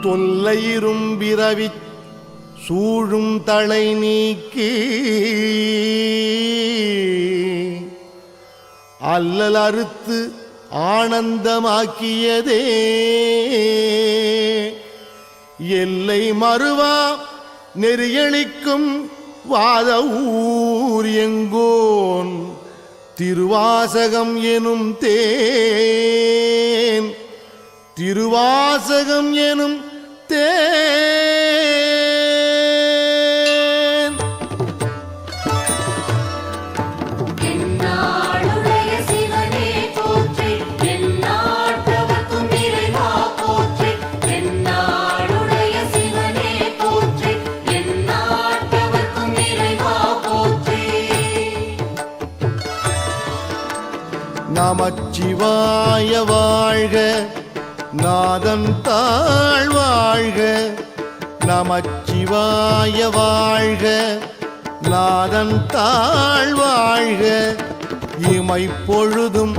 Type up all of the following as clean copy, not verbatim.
தொல்லையிரும்பிறவி சூழும் தலை நீக்கி அல்லல் அறுத்து ஆனந்தமாக்கியதே எல்லை மறுவா நெறியளிக்கும் வாத ஊர் எங்கோன் திருவாசகம் எனும் தேன் திருவாசகம் எனும் தேன் என்னாளுடைய சிவனே போற்றி எந்நாட்டவர்க்கும் இறைவா போற்றி என்னாளுடைய சிவனே போற்றி எந்நாட்டவர்க்கும் இறைவா போற்றி நமச்சிவாய வாழ்க நாதன் தாழ் வாழ்க நமச்சிவாய வாழ்க நாதன் தாழ் வாழ்க இமைப்பொழுதும்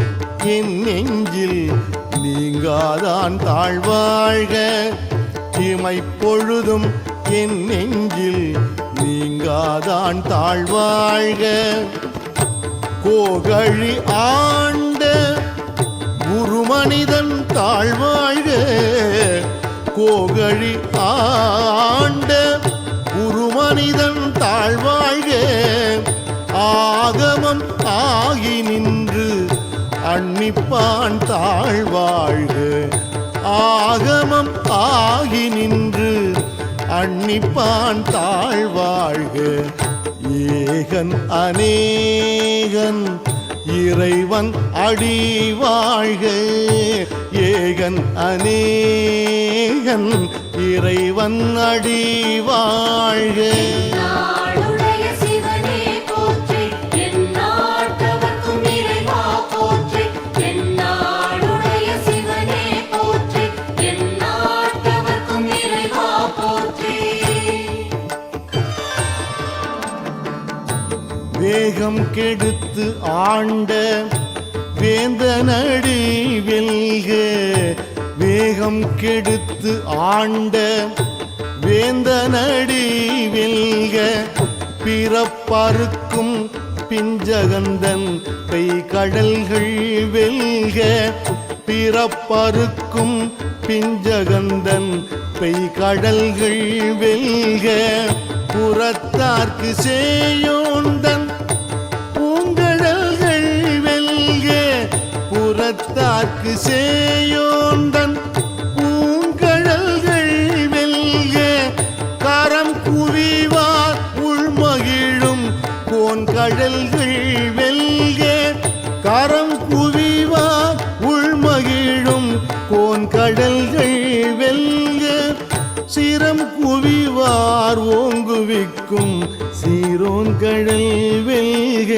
என் நெஞ்சில் நீங்காதான் தாழ்வாழ்க இமைப்பொழுதும் என் நெஞ்சில் நீங்காதான் தாழ்வாழ்க கோகழி ஆண்ட குருமனிதன் தாழ்வாழ்க கோகழி ஆண்ட குருமனிதன் தாழ்வாழ்க ஆகமம் ஆகி நின்று அன்னிப்பான் தாழ்வாழ்க ஆகமம் ஆகி நின்று அன்னிப்பான் தாழ்வாழ்க ஏகன் அநேகன் இறைவன் அடி வாழ்க ஏகன் அநேகன் இறைவன் அடி வாழ்க என்னாளுடைய சிவனே போற்றி எந்நாட்டவர்க்கும் இறைவா போற்றி என்னாளுடைய சிவனே போற்றி எந்நாட்டவர்க்கும் இறைவா போற்றி வேகம் கெடுத்து ஆண்ட வேந்தனடி வெல்க வேகம் கெடுத்து ஆண்ட வேந்தனடி வெல்க பிறப்பறுக்கும் பிஞ்சகந்தன் பெய்கடல்கள் வெல்க பிறப்பறுக்கும் பிஞ்சகந்தன் பெய்கடல்கள் வெல்க புறத்தார்க்கு சேயோந்தன் பூங்கடல்கள் வெல்க புறத்தார்க்கு சேயோந்தன் பூங்கடல்கள் வெல்க கரம் குவிவார் உள்மகிழும் கோன்கடல்கள் வெல்க கரம் குவிவார் உள்மகிழும் கோன்கடல்கள் வெல்க சிரம் குவிவார் ஓங்குவிக்கும் சீரோன் கடல் வெல்க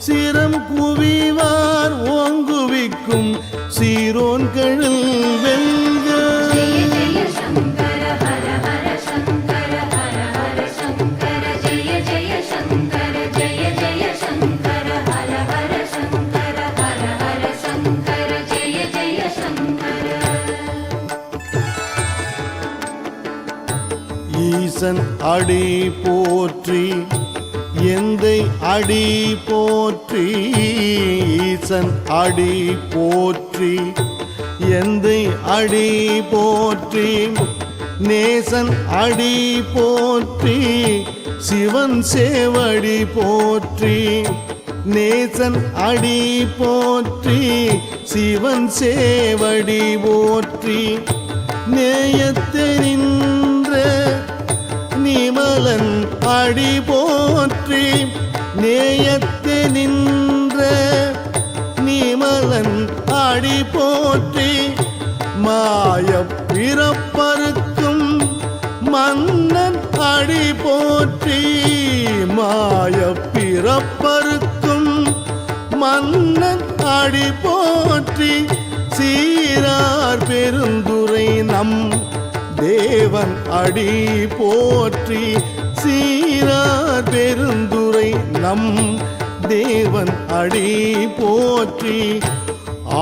சிரம் குவிவார் ஓங்குவிக்கும் சீரோன் கடல் வெல்க ஜெய ஜெய சங்கர ஹர ஹர சங்கர ஹர ஹர சங்கர ஜெய ஜெய சங்கர ஜெய ஜெய சங்கர ஹர ஹர சங்கர ஹர ஹர சங்கர ஜெய ஜெய சங்கர ஈசன் அடி போற்றி எந்தை அடி போற்றி ஈசன் அடி போற்றி எந்தை அடி போற்றி நேசன் அடி போற்றி சிவன் சேவடி போற்றி நேசன் அடி போற்றி சிவன் சேவடி போற்றி நேயத்தை நின்ற நிமலன் அடி போற்றி நேயத்தை நின்ற நிமலன் அடி போற்றி மாய பிறப்பறுக்கும் மன்னன் அடி போற்றி மாய பிறப்பறுக்கும் மன்னன் அடி போற்றி சீரார் பெருந்துரை நம் தேவன் அடி போற்றி சீரார் பெருந்துரை நம் தேவன் அடி போற்றி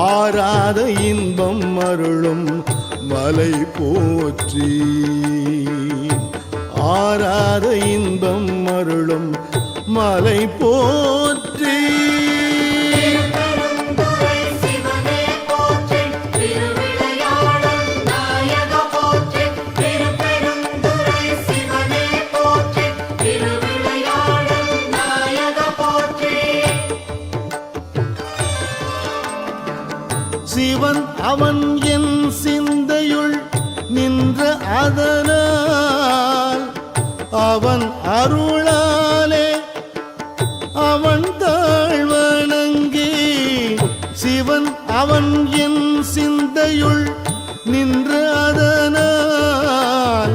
ஆராத இன்பம் அருளும் மலை போற்றி. ஆராத இன்பம் அருளும் மலை போற்றி. திருப்பெருந்துறை சிவனே போற்றி, திருவிளையாடல் நாயக போற்றி. திருப்பெருந்துறை சிவனே போற்றி, திருவிளையாடல் நாயக போற்றி. சிவன் அவன் என் சிந்தையுள் நின்ற அதனால் அவன் அருளாலே அவன் தாழ்வணங்கி. சிவன் அவன் என் சிந்தையுள் நின்ற அதனால்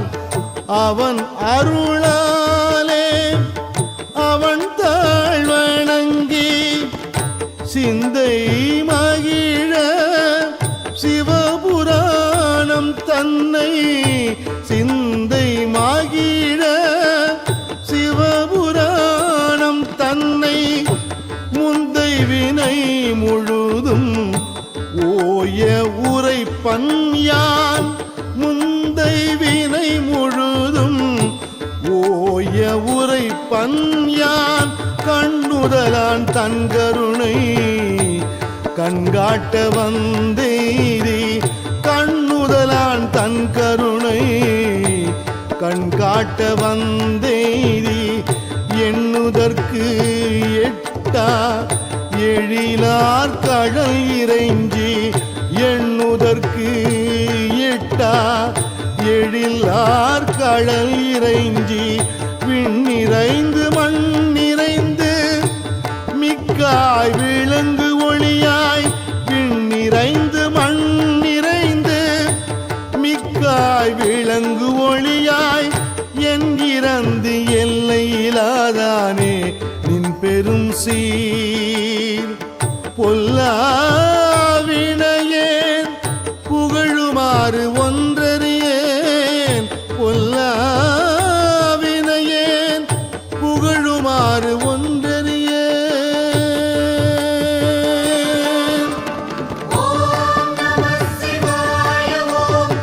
அவன் அருளாலே அவன் தாழ்வணங்கி. சிந்தை மகிழ சிவபுராணம் தன்னை சிந்தை மகிழ சிவபுராணம் தன்னை முந்தை வினை முழுதும் ஓய உரைப்பன் யான். முந்தை வினை முழுதும் ஓய உரைப்பன் யான். கண்ணுதலான் தன் கருணை கண்காட்ட வந்தேரி. கண்ணுதலான் தன் கருணை கண்காட்ட வந்தேரி. எண்ணுதற்கு எட்டா எழிலார் கடல் இறைஞ்சி. எண்ணுதற்கு எட்டா எழிலார் கடல் இறைஞ்சி. விண்ணிறைந்து மண் நிறைந்து மிக்காய் விளங்கு ஒளியாய். விண்ணிறைந்து மண் நிறைந்து மிக்காய் விளங்கு ஒளியாய். என் இறந்து எல்லையிலாதானே நின் பெரும் சீர். பொல்லாவினையேன் புகழுமாறு ஒன்றறியேன். பொல்லாவினையேன் புகழுமாறு ஒன்றறியேன். ஓம் நமः சிவாய ஓம்.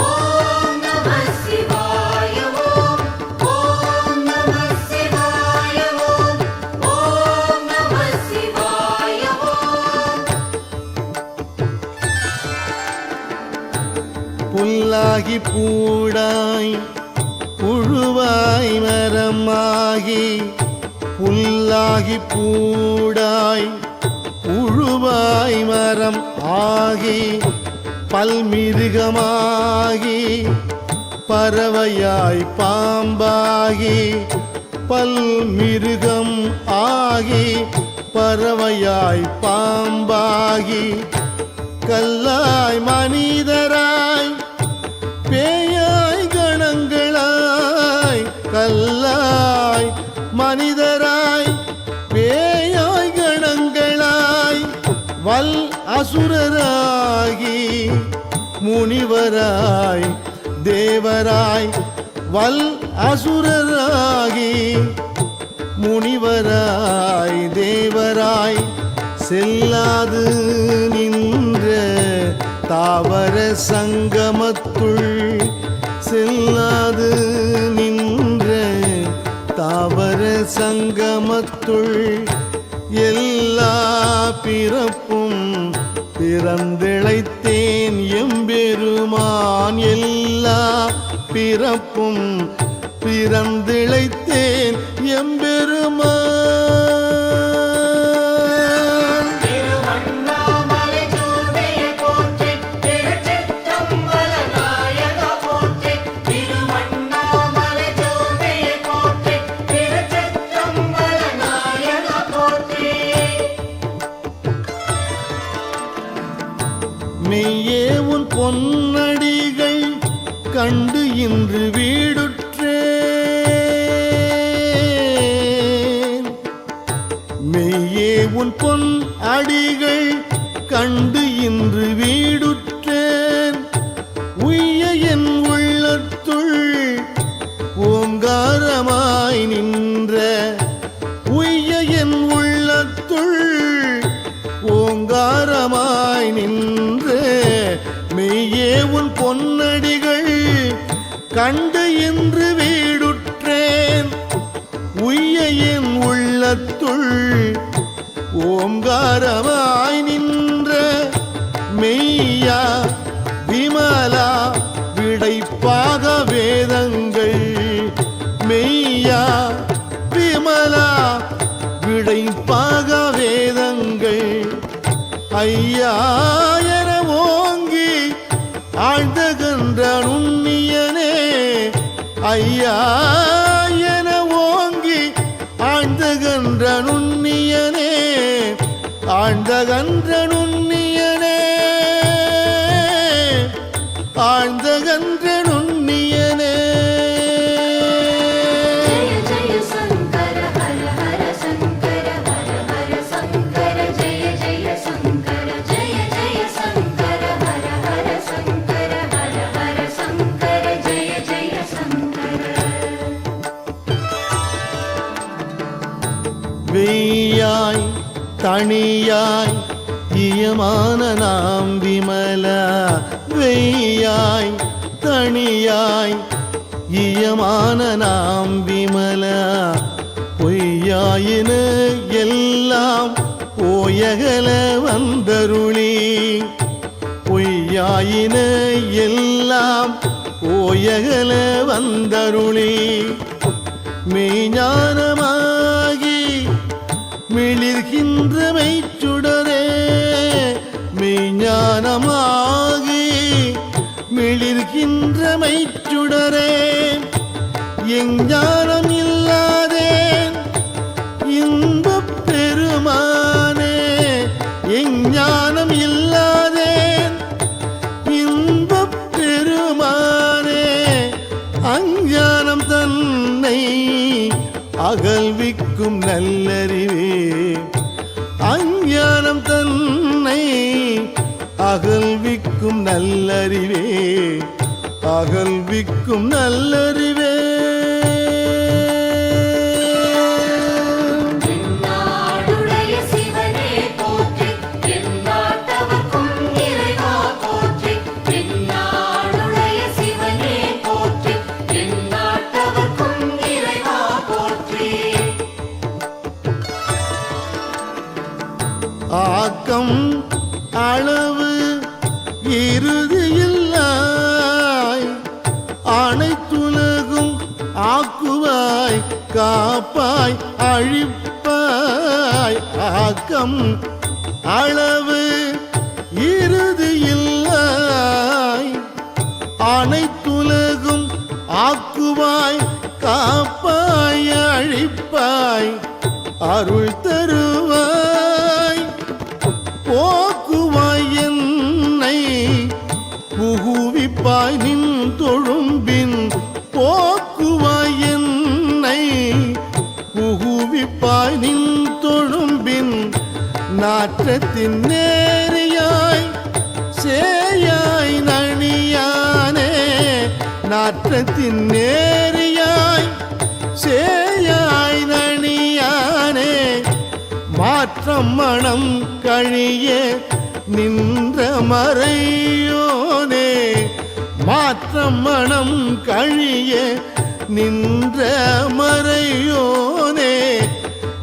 ஓம் நமः சிவாய ஓம். ஓம் நமः சிவாய ஓம். ஓம் நமः சிவாய ஓம். புல்லாகி பூடாய் புழுவாய் மரமாகி. புல்லாகி பூடாய் புழுவாய் மரம் ஆகி. பல்மிருகமாகி பறவையாய் பாம்பாகி. பல்மிருகம் ஆகி பறவையாய் பாம்பாகி. கல்லாய் மனிதராய் பேயாய் கணங்களாய். கல்லாய் மனிதராய் பேயாய் கணங்களாய். வல் அசுரராகி முனிவராய் தேவராய். வல் அசுரராகி முனிவராய் தேவராய். செல்லாது நின்ற தாவர சங்கமத்துள். செல்லாது நின்ற தாவர சங்கமத்துள். எல்லா பிறப்பும் பிறந்திழைத்தேன் எம்பெருமான். எல்லா பிறப்பும் பிறந்திழைத்தேன் எம்பெருமான். திருவண்ணாமலை ஜோதியே போற்றி, திருச்சிற்றம்பல நாயக போற்றி. திருவண்ணாமலை ஜோதியே போற்றி, திருச்சிற்றம்பல நாயக போற்றி. மெய்யே உன் பொன்னடிகள் கண்டு இன்று வீடுற்றேன். மெய்யே உன் பொன் அடிகள் கண்டு இன்று வீடுற்றேன். உய்ய என் உள்ளத்துள் ஓங்காரமாய் நின்ற. உய்ய என் உள்ளத்துள் ஓங்காரமாய் நின்ற. மெய்யே உன் பொன்னடிகள் கண்டு இன்று வீடுற்றேன். உய்ய என் உள்ளத்துள் ஓங்காரமாய் நின்ற மெய்யா விமலா விடைப்பாக வேதங்கள். மெய்யா விமலா விடைப்பாக வேதங்கள். ஐயா என ஓங்கி ஆழ்ந்தகன்ற நுண்ணியனே. ஐயா என ஓங்கி ஆழ்ந்தகன்ற நுண்ணியனே. ஆழ்ந்தகன்ற நுண்ணியனே. ஆழ்ந்தகன்ற நுண்ணியனே. जय जय शंकर हर हर शंकर हर हर शंकर जय जय शंकर जय जय शंकर हर हर शंकर हर हर शंकर जय जय शंकर. வெய்யாய் தனியாய் இயமான நாம் விமலா. வெய்யாய் தனியாய் இயமான நாம் விமலா. பொய்யாயின எல்லாம் போயகல வந்தருளி. பொய்யாயின எல்லாம் போயகல வந்தருளி. மெய்ஞானமாகி மிளிர்கின்ற மெய்ச்சுடரே. மெய்ஞானமாகி மிளிர்கின்ற மெய்ச்சுடரே. எஞ்ஞானம் இல்லாதேன் இன்பப் பெருமானே. எஞ்ஞானம் இல்லாதேன் இன்பப் பெருமானே. அஞ்ஞானம் தன்னை அகல்விக்கும் நல்லறிவே. அஞ்ஞானம் தன்னை அகல்விக்கும் நல்லறிவே. அகல்விக்கும் நல்லறிவே. நாடுடைய சிவனே போற்றி எந்நாட்டவர்க்கும் இறைவா போற்றி. நாடுடைய சிவனே போற்றி எந்நாட்டவர்க்கும் இறைவா போற்றி. ஆக்கம் அளவு இறுதியில்லாய் அனைத்துலகும் ஆக்குவாய் காப்பாய் அழிப்பாய். ஆக்கம் அளவு இறுதியில்லாய் அனைத்துலகும் ஆக்குவாய் காப்பாய் அழிப்பாய். அருள் தருவாய் போக்குவாய் என்னை புகுவிப்பாய் நின் தொழும்பின். போக்குவாய் என்னை புகுவிப்பாய் நின் தொழும்பின். நாற்றத்தின் நேரியாய் சேயாய் நணியானே. நாற்றத்தின் நேரியாய் சேயாய் நணியானே. மாற்றம் மனம் கழிய நின்ற மறையோனே. மாற்றம் மனம் கழிய நின்ற மறையோனே.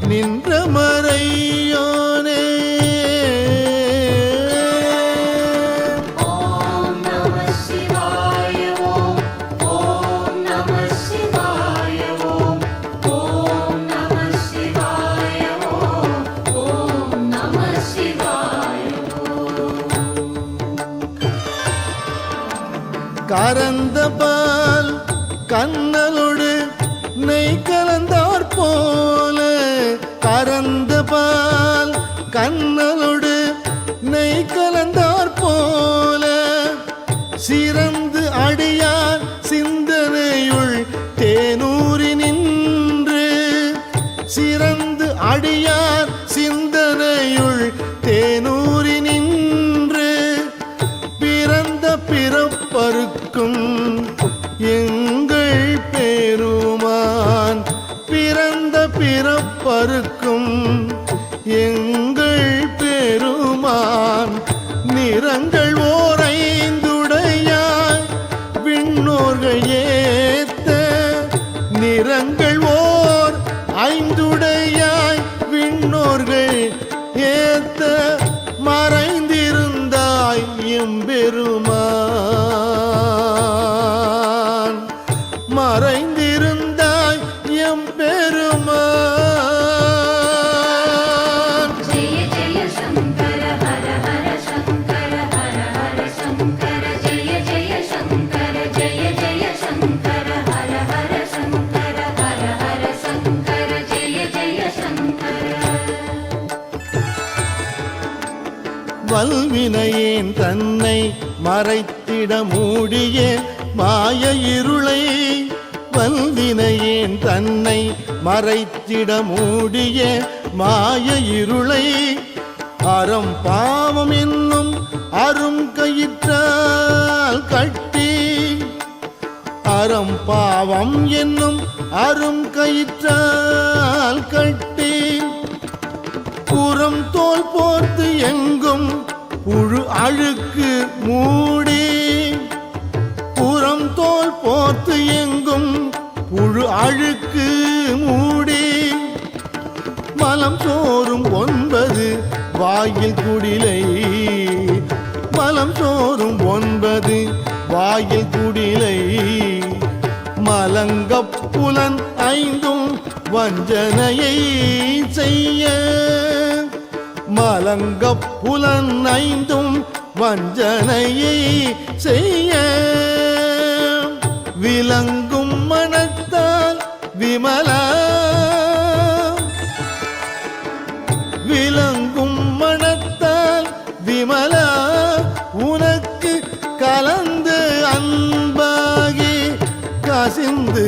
நின்ற மறையோனே. ஓம் நம சிவாய ஓம். ஓம் நம சிவாய ஓம். ஓம் நம சிவாய ஓம். ஓம் நம சிவாய கரந்த பால் கண்ணலோடு நெய் கலந்தார் போல. கரந்த பால் கண்ணலோடு நெய் கலந்தார் போல. சிறந்து அடியார் சிந்தனையுள் தேனூரி நின்று. சிறந்து அடியார் சிந்தனையுள் தேனூரி நின்று. பிறந்த பிறப்பருக்கும் எங்கள் பெருமான். பிறந்த பிறப்பருக்கும் எங்கள் பெருமான். நிறங்கள் ஓரைந்துடையான் வல்வினையேன் தன்னை மறைத்திட மூடிய மாய இருளை, வல்வினையேன் தன்னை மறைத்திட மூடிய மாய இருளை, அறம் பாவம் என்னும் அரும் கயிற்றால் கட்டி, அறம் பாவம் என்னும் அரும் கயிற்றால் கட்டி, புறம் தோல் போர்த்து எங்கும் புழு அழுக்கு மூடி, புறம் தோல் போர்த்து எங்கும் புழு அழுக்கு மூடி, மலம் சோறும் 9 வாயில் குடிலை, மலம் சோறும் 9 வாயில் குடிலை, மலங்கப் புலன் 5 வஞ்சனையை செய்ய, மலங்கப் புலன் 5 வஞ்சனையை செய்ய, விளங்கும் மனத்தால் விமலா, விளங்கும் மனத்தால் விமலா, உனக்கு கலந்து அன்பாகி கசிந்து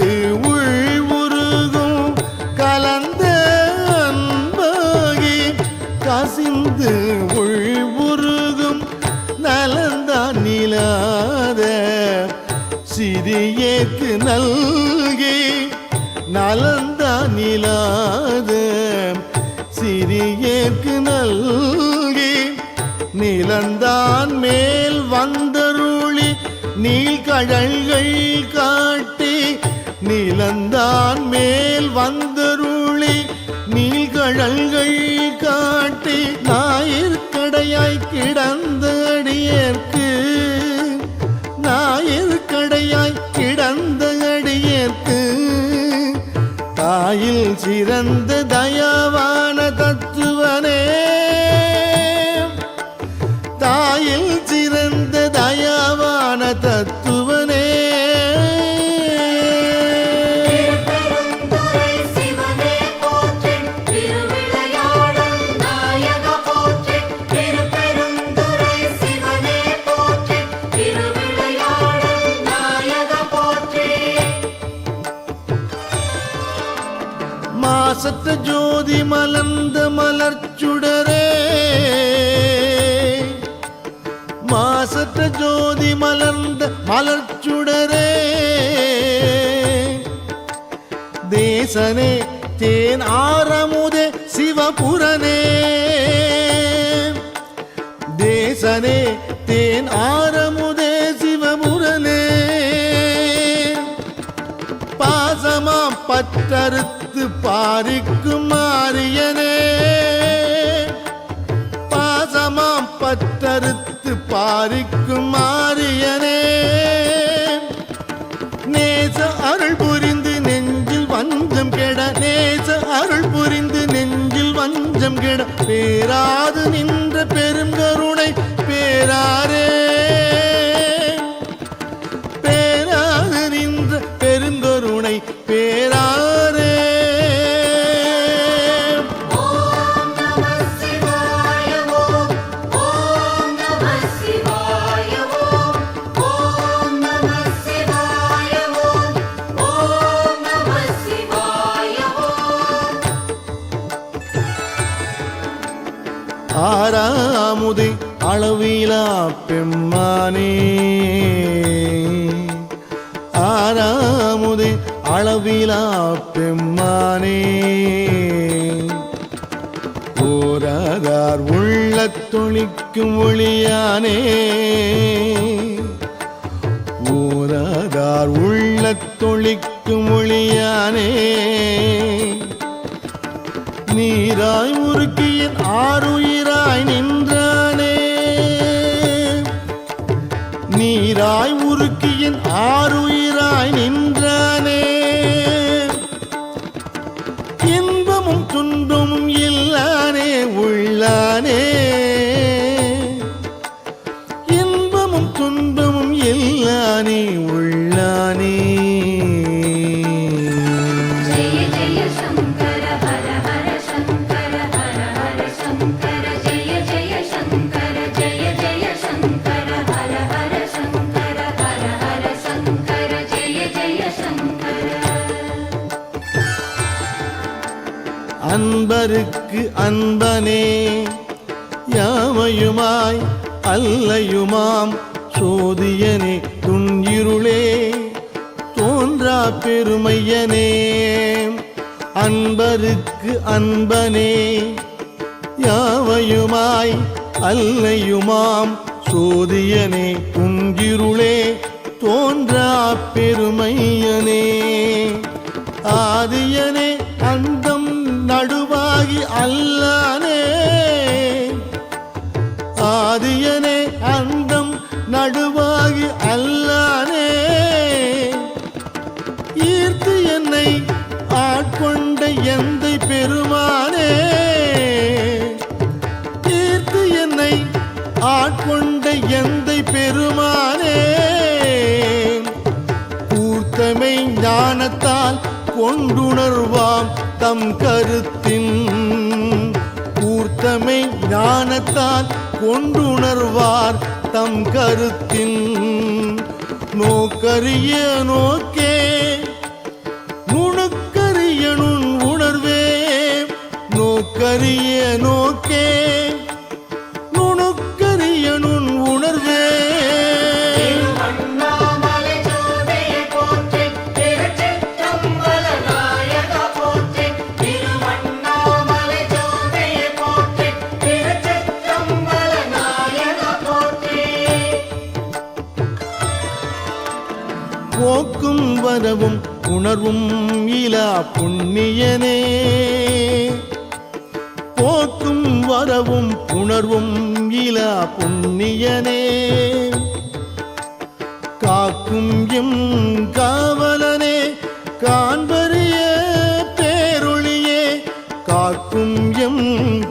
உள்வுருகும், கலந்த அன்பாகி கசிந்து உள்வுருகும், நலந்தான் நிலாத சிறியேற்கு நல்கி, நலந்தான் நிலாத சிறியேற்கு நல்கி, நிலந்தான் மேல் வந்தருளி நீழ்கழல்கள் காட்டி, நிலந்தான் மேல் வந்தருளி நீழ்கழல்கள் காட்டி, ஞாயிற்கடையாய் கிடந்த அடியேற்கு, ஞாயிற்கடையாய் கிடந்த அடியேற்கு, தாயில் சிறந்த தயாவான தத்துவனே, தாயில் சிறந்த தயாவான தத்துவனே, திருப்பெருந்துறை சிவனே போற்றி, திருவிளையாடல் நாயக போற்றி, திருப்பெருந்துறை சிவனே போற்றி, திருவிளையாடல் நாயக போற்றி. மாசற்ற ஜோதி மலர்ந்த மலர்ச்சுடரே, மாசற்ற ஜோதி மலர்ந்த மலர்ச்சுடரே, தேசனே தேன் ஆரமுதே சிவபுரனே, தேசனே தேன் ஆரமுதே சிவபுரனே, பாசமாம் பற்றறுத்து பாரிக்கும் மாரியனே, பாசமாம் பற்றறுத்து பாரிக்கும் மாரியனே, நேச அருள் புரிந்து நெஞ்சில் வஞ்சம் கெட, நேச அருள் புரிந்து நெஞ்சில் வஞ்சம் கெட, பேராது நின்ற பெரும் கருணை பேராரே, பேராது நின்ற பெருங்கருணை பேராரே. ஓம் நம சிவாய ஓம், ஓம் நம சிவாய ஓம், ஓம் நம சிவாய ஓம், ஓம் நம சிவாய ஓம். ஆறாமுதே அளவிலா பெம்மானே, ஆறாமுதே அளவிலா பெம்மானே, ஓராதார் உள்ளத் தொழிக்கும் ஒளியானே, ஓராதார் உள்ளத் தொழிக்கும் ஒளியானே, நீராய் உருக்கியின் ஆருயிராய் நின்றானே, நீராய் உருக்கியின் ஆருயிராய் நின்றானே, இன்பமும் துன்பமும் இல்லானே உள்ளானே, இன்பமும் துன்பமும் இல்லானே உள்ளானே. ஜெய ஜெய சங்கர ஹர ஹர சங்கர ஹர ஹர சங்கர, ஜெய ஜெய சங்கர, ஜெய அன்பருக்கு அன்பனே யாவையுமாய் அல்லையுமாம் சோதியனே துன்னிருளே தோன்றா பெருமையனே அன்பருக்கு அன்பனே யாவையுமாய் அல்லையுமாம் சோதியனே துன்னிருளே தோன்றா பெருமையனே ஆதியனே அந்தம் நடுவாகி அல்லானே ஆதியனே அந்தம் நடுவாகி அல்லானே ஈர்த்து என்னை ஆட்கொண்ட எந்தை பெருமானே ஈர்த்து என்னை ஆட்கொண்ட எந்தை பெருமானே கூர்த்தமை ஞானத்தால் கொண்டுணர்வாம் தம் கருத்தின் கூர்த்தமை ஞானத்தால் கொண்டுணர்வார் தம் கருத்தின் நோக்கரிய நோக்கே நுணுக்கரிய நுண் உணர்வே நோக்கரிய நோக்கே நுணுக்கரிய நுண் உணர்வே போக்கும் வரவும் உணர்வும் இலா புண்ணியனே போக்கும் வரவும் உணர்வும் இலா புண்ணியனே காக்கும் எம் காவலனே காண்பரிய பேரொளியே காக்கும் எம்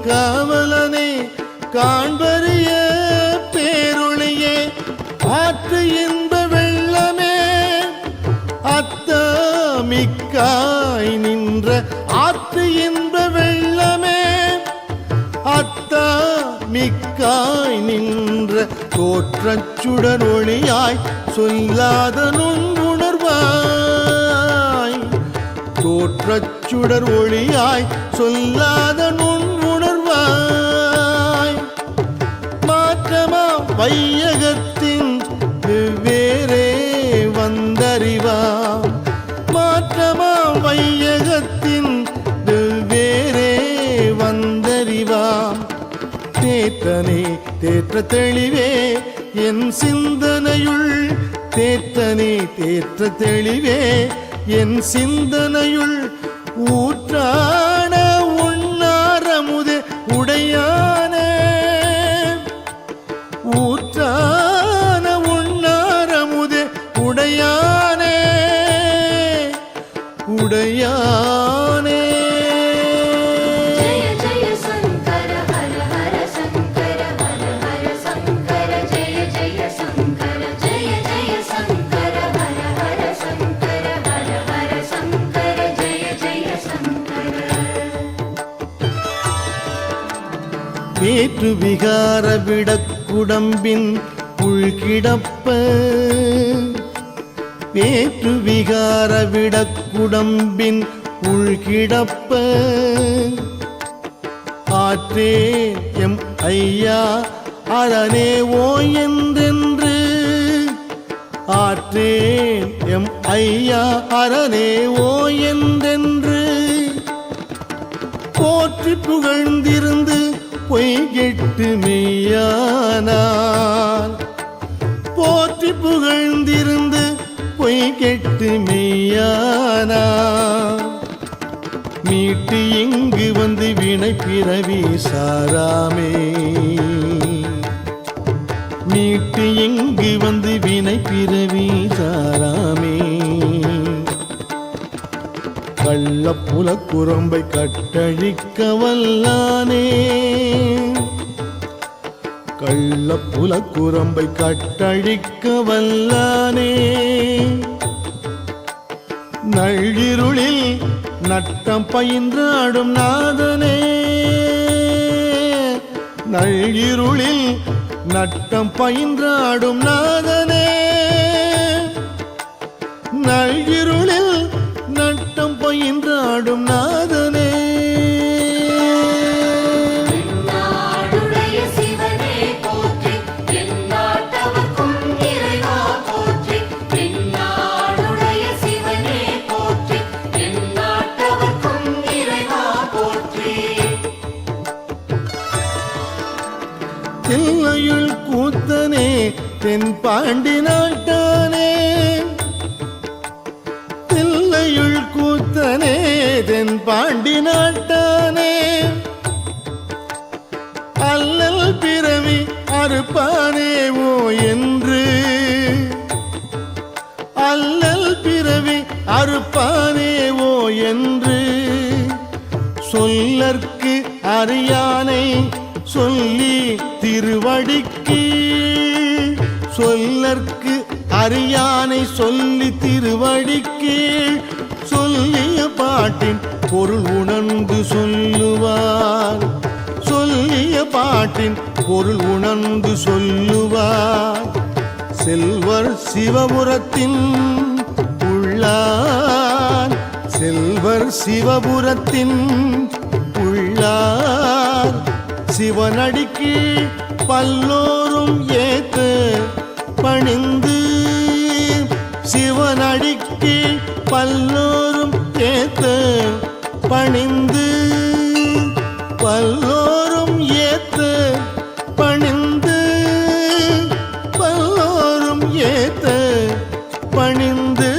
காவலனே காண்பரிய பேரொளியே ஆற்று இன்ப வெள்ளமே அத்தமிக்காய் நின்ற ஆற்று இன்ப வெள்ளமே அத்தமிக்காய் நின்ற தோற்றச் சுடர் ஒளியாய் சொல்லாத நுண்ணுணர்வாய் தோற்றச் சுடர் ஒளியாய் சொல்லாத நுண்ணுணர்வாய் மாற்றமா வையகத்தின் வெவ்வேறே வந்தறிவாம் மாற்றமா வையகத்தின் வெவ்வேறே வந்தறிவாம் தேற்றனே தேற்ற தெளிவே என் சிந்தனையுள் தேற்றனே தேற்ற தெளிவே என் சிந்தனையுள் ஊற்றான உண்ணாரமுதே உடையானே ஊற்றான உண்ணாரமுதே உடையானே உடையானே जय जय शंकर हर हर शंकर हर हर शंकर जय जय शंकर जय जय शंकर हर हर शंकर हर हर शंकर जय जय शंकर வேற்று விகார விடக்குடம்பின் உள்கிடப்ப வேற்று விகார விடக்குடம்பின் உள்கிடப்ப ஆற்றே எம் ஐயா அரணே ஓ என்றென்று ஆற்றேன் எம் ஐயா அரணே ஓ என்றென்று போற்றி புகழ்ந்திருந்து பொய் கெட்டு மெய்யானார் போற்றி புகழ்ந்திருந்து பொய் கெட்டு மெய்யானார் மீட்டு இங்கு வந்து வினை பிறவி சாராமே மீட்டு இங்கு வந்து வினை பிறவி சாராமே கள்ளப்புல குரம்பை கட்டழிக்க வல்லானே கள்ளப்புல குரம்பை கட்டழிக்க வல்லானே நள்ளிருளில் நட்டம் பயின்றாடும் நாதனே நள்ளிருளில் நட்டம் பயின்றாடும் நாதனே நள்ளிருளில் நட்டம் பயின்றாடும் நாதனே தென்பாண்டி நாட்டானே தில்லையுள் கூத்தனே தென்பாண்டி நாட்டானே அல்லல் பிறவி அறுப்பானேவோ என்று அல்லல் பிறவி அறுப்பானேவோ என்று சொல்லற்கு அறியானை சொல்லி திருவடிக்கு சொல்லற்கு அறியானை சொல்லி திருவடிக்கு சொல்லிய பாட்டின் பொருள் உணர்ந்து சொல்லுவார் சொல்லிய பாட்டின் பொருள் உணர்ந்து சொல்லுவார் செல்வர் சிவபுரத்தின் உள்ளார் செல்வர் சிவபுரத்தின் உள்ளார் சிவனடிக்கு பல்லோரும் ஏத்த பணிந்து சிவனடிக்கு பல்லோரும் ஏத்த பணிந்து பல்லோரும் ஏத்த பணிந்து பல்லோரும் ஏத்த பணிந்து